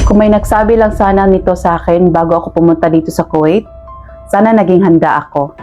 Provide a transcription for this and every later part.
Kung may nagsabi lang sana nito sa akin bago ako pumunta dito sa Kuwait, sana naging handa ako.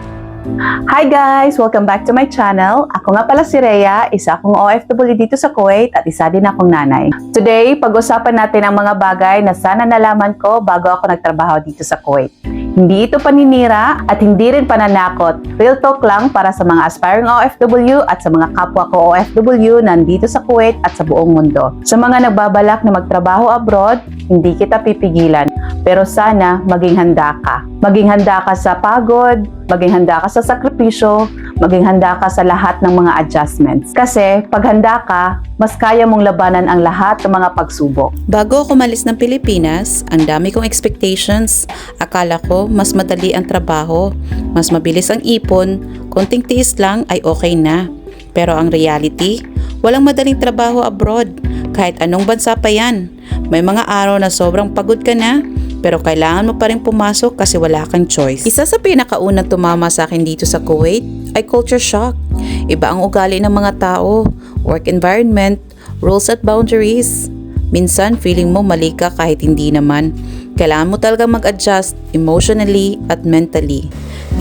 Hi guys! Welcome back to my channel. Ako nga pala si Rhea, isa akong OFW dito sa Kuwait at isa din akong nanay. Today, pag-usapan natin ang mga bagay na sana nalaman ko bago ako nagtrabaho dito sa Kuwait. Hindi ito paninira at hindi rin pananakot. Real talk lang para sa mga aspiring OFW at sa mga kapwa ko OFW nandito sa Kuwait at sa buong mundo. Sa mga nagbabalak na magtrabaho abroad, hindi kita pipigilan. Pero sana maging handa ka. Maging handa ka sa pagod, maging handa ka sa sakripisyo, maging handa ka sa lahat ng mga adjustments. Kasi pag handa ka, mas kaya mong labanan ang lahat ng mga pagsubok. Bago ako umalis ng Pilipinas, ang dami kong expectations. Akala ko mas madali ang trabaho, mas mabilis ang ipon, konting tiis lang ay okay na. Pero ang reality, walang madaling trabaho abroad. Kahit anong bansa pa yan. May mga araw na sobrang pagod ka na, pero kailangan mo pa rin pumasok kasi wala kang choice. Isa sa pinakaunang tumama sa akin dito sa Kuwait ay culture shock. Iba ang ugali ng mga tao, work environment, rules at boundaries. Minsan feeling mo mali ka kahit hindi naman. Kailangan mo talaga mag-adjust emotionally at mentally.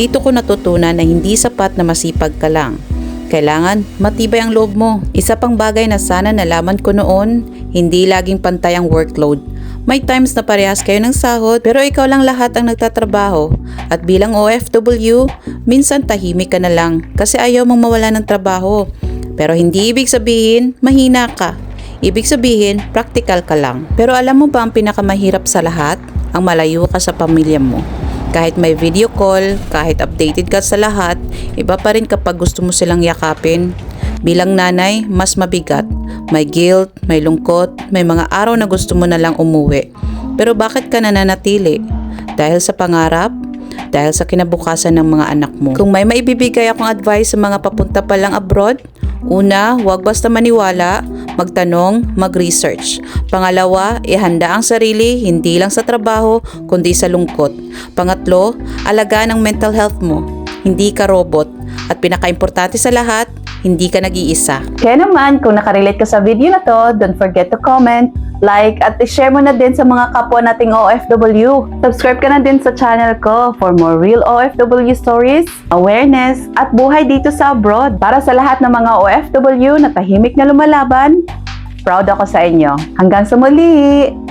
Dito ko natutunan na hindi sapat na masipag ka lang. Kailangan matibay ang loob mo. Isa pang bagay na sana nalaman ko noon, hindi laging pantay ang workload. May times na parehas kayo ng sahod pero ikaw lang lahat ang nagtatrabaho. At bilang OFW, minsan tahimik ka na lang kasi ayaw mong mawala ng trabaho. Pero hindi ibig sabihin mahina ka. Ibig sabihin practical ka lang. Pero alam mo ba ang pinakamahirap sa lahat? Ang malayo ka sa pamilya mo. Kahit may video call, kahit updated ka sa lahat, iba pa rin kapag gusto mo silang yakapin. Bilang nanay, mas mabigat. May guilt, may lungkot, may mga araw na gusto mo na lang umuwi. Pero bakit ka nananatili? Dahil sa pangarap? Dahil sa kinabukasan ng mga anak mo? Kung may maibibigay akong advice sa mga papunta pa lang abroad, una, huwag basta maniwala, magtanong, mag-research. Pangalawa, ihanda ang sarili, hindi lang sa trabaho, kundi sa lungkot. Pangatlo, alagaan ang mental health mo. Hindi ka robot. At pinaka-importante sa lahat, hindi ka nag-iisa. Kaya naman, kung nakarelate ka sa video na to, don't forget to comment, like, at i-share mo na din sa mga kapwa nating OFW. Subscribe ka na din sa channel ko for more real OFW stories, awareness, at buhay dito sa abroad. Para sa lahat ng mga OFW na tahimik na lumalaban, proud ako sa inyo. Hanggang sa muli!